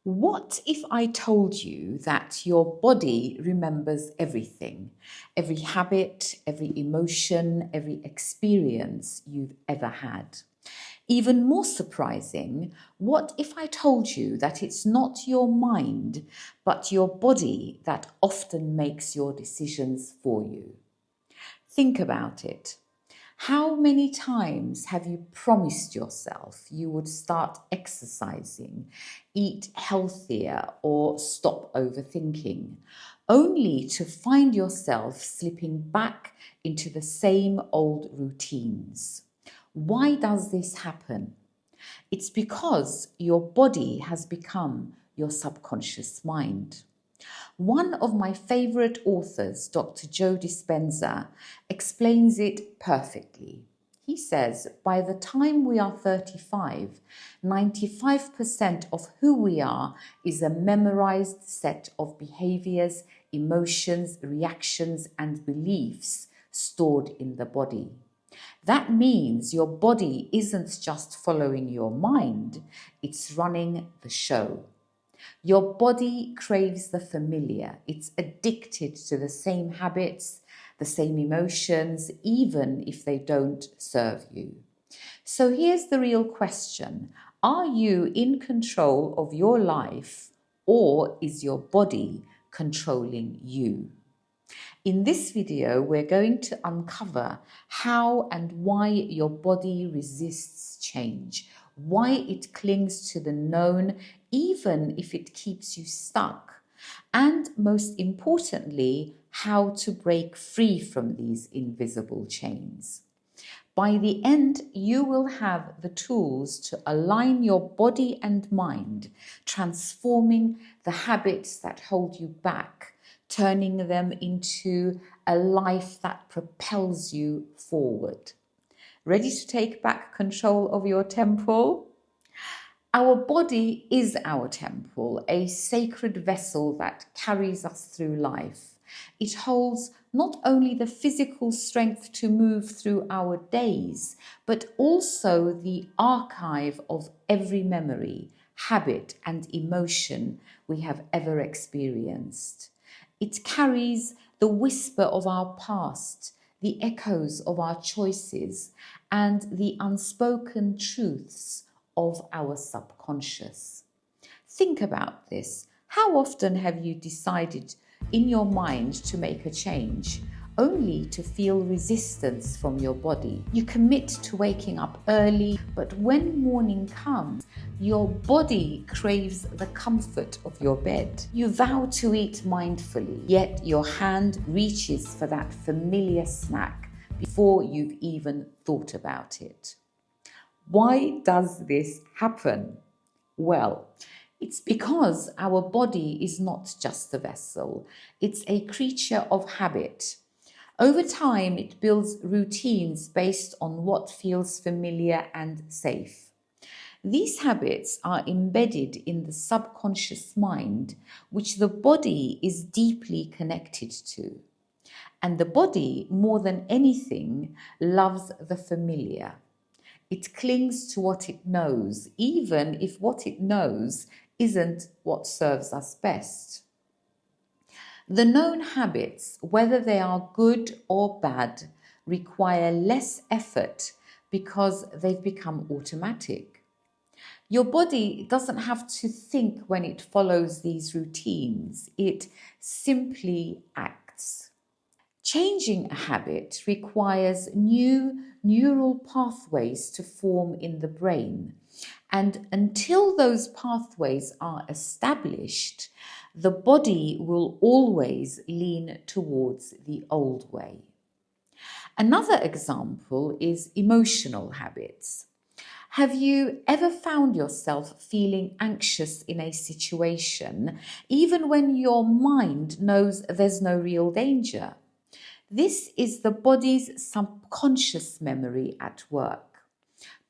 What if I told you that your body remembers everything? Every habit, every emotion, every experience you've ever had? Even more surprising, what if I told you that it's not your mind, but your body that often makes your decisions for you? Think about it. How many times have you promised yourself you would start exercising, eat healthier, or stop overthinking, only to find yourself slipping back into the same old routines? Why does this happen? It's because your body has become your subconscious mind. One of my favorite authors, Dr. Joe Dispenza, explains it perfectly. He says, by the time we are 35, 95% of who we are is a memorized set of behaviors, emotions, reactions, and beliefs stored in the body. That means your body isn't just following your mind, it's running the show. Your body craves the familiar. It's addicted to the same habits, the same emotions, even if they don't serve you. So here's the real question. Are you in control of your life, or is your body controlling you? In this video, we're going to uncover how and why your body resists change, why it clings to the known even if it keeps you stuck, and most importantly, how to break free from these invisible chains. By the end, you will have the tools to align your body and mind, transforming the habits that hold you back, turning them into a life that propels you forward. Ready to take back control of your temple? Our body is our temple, a sacred vessel that carries us through life. It holds not only the physical strength to move through our days, but also the archive of every memory, habit, and emotion we have ever experienced. It carries the whisper of our past, the echoes of our choices, and the unspoken truths of our subconscious. Think about this. How often have you decided in your mind to make a change, only to feel resistance from your body? You commit to waking up early, but when morning comes, your body craves the comfort of your bed. You vow to eat mindfully, yet your hand reaches for that familiar snack before you've even thought about it. Why does this happen? Well, it's because our body is not just a vessel, it's a creature of habit. Over time, it builds routines based on what feels familiar and safe. These habits are embedded in the subconscious mind, which the body is deeply connected to. And the body, more than anything, loves the familiar. It clings to what it knows, even if what it knows isn't what serves us best. The known habits, whether they are good or bad, require less effort because they've become automatic. Your body doesn't have to think when it follows these routines, it simply acts. Changing a habit requires new neural pathways to form in the brain. And until those pathways are established, the body will always lean towards the old way. Another example is emotional habits. Have you ever found yourself feeling anxious in a situation, even when your mind knows there's no real danger? This is the body's subconscious memory at work.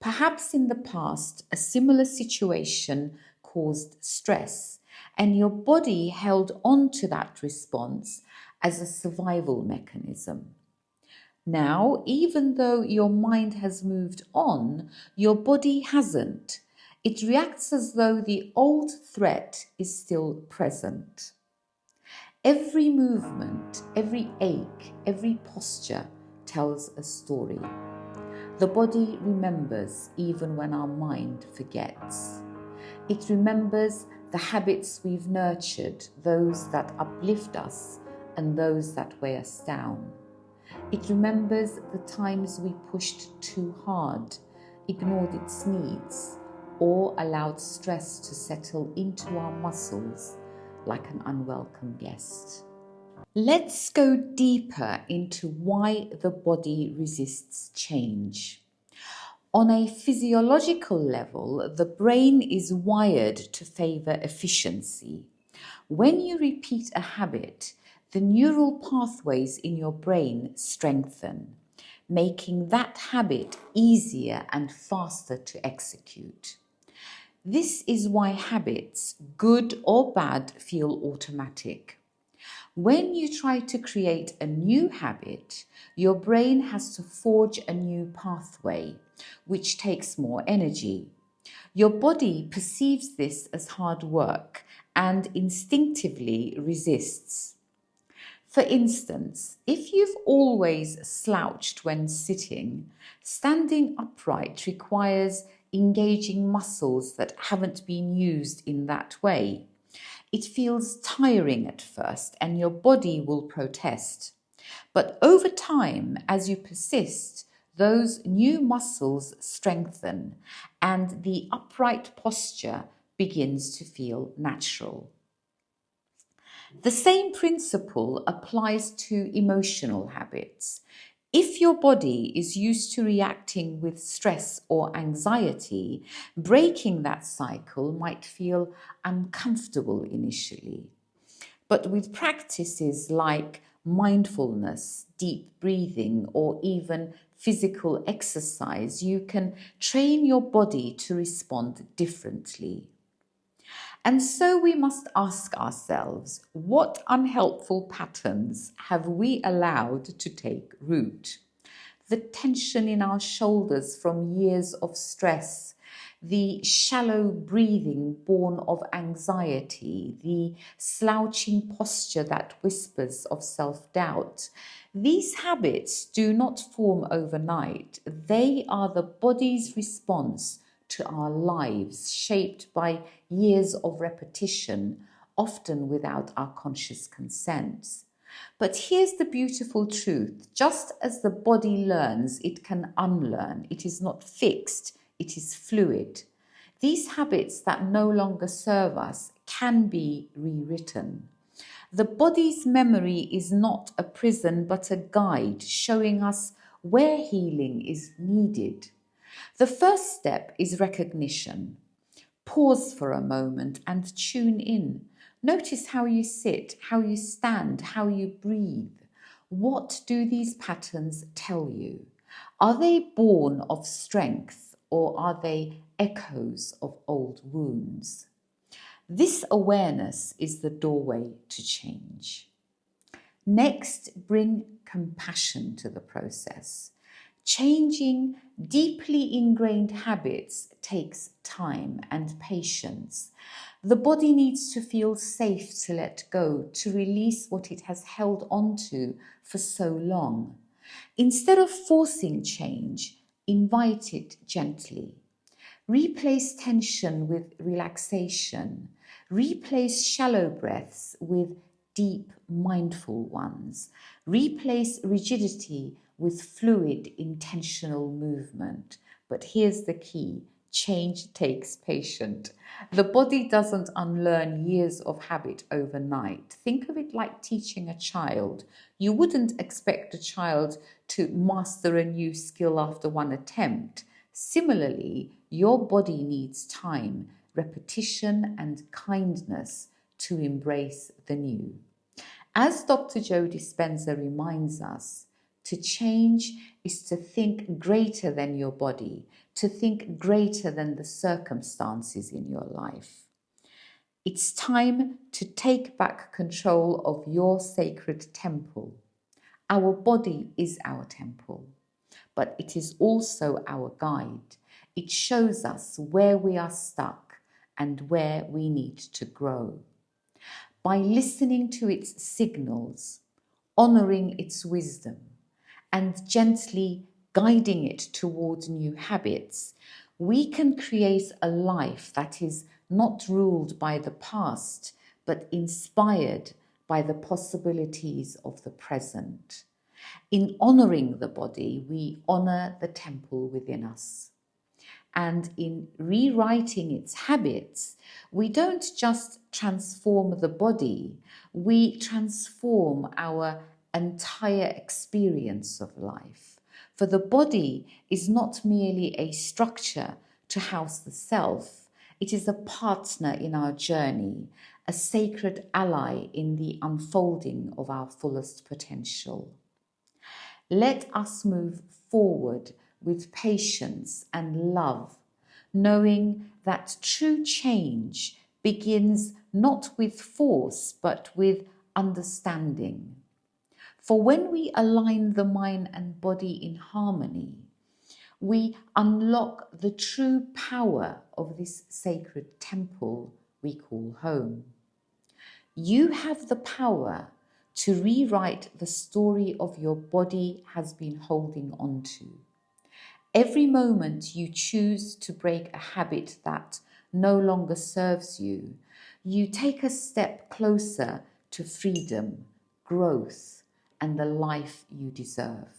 Perhaps in the past, a similar situation caused stress, and your body held on to that response as a survival mechanism. Now, even though your mind has moved on, your body hasn't. It reacts as though the old threat is still present. Every movement, every ache, every posture tells a story. The body remembers even when our mind forgets. It remembers the habits we've nurtured, those that uplift us and those that weigh us down. It remembers the times we pushed too hard, ignored its needs, or allowed stress to settle into our muscles like an unwelcome guest. Let's go deeper into why the body resists change. On a physiological level, the brain is wired to favor efficiency. When you repeat a habit, the neural pathways in your brain strengthen, making that habit easier and faster to execute. This is why habits, good or bad, feel automatic. When you try to create a new habit, your brain has to forge a new pathway, which takes more energy. Your body perceives this as hard work and instinctively resists. For instance, if you've always slouched when sitting, standing upright requires engaging muscles that haven't been used in that way. It feels tiring at first and your body will protest. But over time, as you persist, those new muscles strengthen and the upright posture begins to feel natural. The same principle applies to emotional habits. If your body is used to reacting with stress or anxiety, breaking that cycle might feel uncomfortable initially. But with practices like mindfulness, deep breathing, or even physical exercise, you can train your body to respond differently. And so we must ask ourselves, what unhelpful patterns have we allowed to take root? The tension in our shoulders from years of stress, the shallow breathing born of anxiety, the slouching posture that whispers of self-doubt. These habits do not form overnight. They are the body's response to our lives, shaped by years of repetition, often without our conscious consent. But here's the beautiful truth. Just as the body learns, it can unlearn. It is not fixed, it is fluid. These habits that no longer serve us can be rewritten. The body's memory is not a prison, but a guide showing us where healing is needed. The first step is recognition. Pause for a moment and tune in. Notice how you sit, how you stand, how you breathe. What do these patterns tell you? Are they born of strength or are they echoes of old wounds? This awareness is the doorway to change. Next, bring compassion to the process. Changing deeply ingrained habits takes time and patience. The body needs to feel safe to let go, to release what it has held onto for so long. Instead of forcing change, invite it gently. Replace tension with relaxation. Replace shallow breaths with deep, mindful ones. Replace rigidity with fluid, intentional movement. But here's the key. Change takes patience. The body doesn't unlearn years of habit overnight. Think of it like teaching a child. You wouldn't expect a child to master a new skill after one attempt. Similarly, your body needs time, repetition, and kindness to embrace the new. As Dr. Joe Dispenza reminds us, to change is to think greater than your body, to think greater than the circumstances in your life. It's time to take back control of your sacred temple. Our body is our temple, but it is also our guide. It shows us where we are stuck and where we need to grow. By listening to its signals, honouring its wisdom, and gently guiding it towards new habits, we can create a life that is not ruled by the past, but inspired by the possibilities of the present. In honouring the body, we honour the temple within us. And in rewriting its habits, we don't just transform the body, we transform our entire experience of life. For the body is not merely a structure to house the self, it is a partner in our journey, a sacred ally in the unfolding of our fullest potential. Let us move forward with patience and love, knowing that true change begins not with force, but with understanding. For when we align the mind and body in harmony, we unlock the true power of this sacred temple we call home. You have the power to rewrite the story of your body has been holding on to. Every moment you choose to break a habit that no longer serves you, you take a step closer to freedom, growth, and the life you deserve.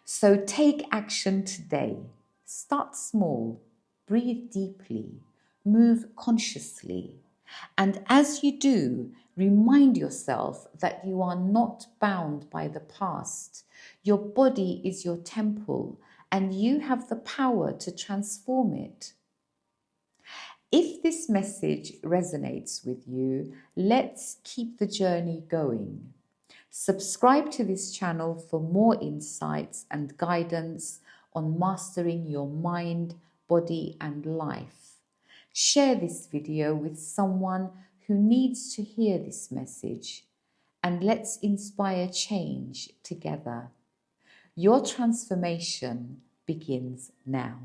So take action today. Start small, breathe deeply, move consciously. And as you do, remind yourself that you are not bound by the past. Your body is your temple, and you have the power to transform it. If this message resonates with you, let's keep the journey going. Subscribe to this channel for more insights and guidance on mastering your mind, body, and life. Share this video with someone who needs to hear this message, and let's inspire change together. Your transformation begins now.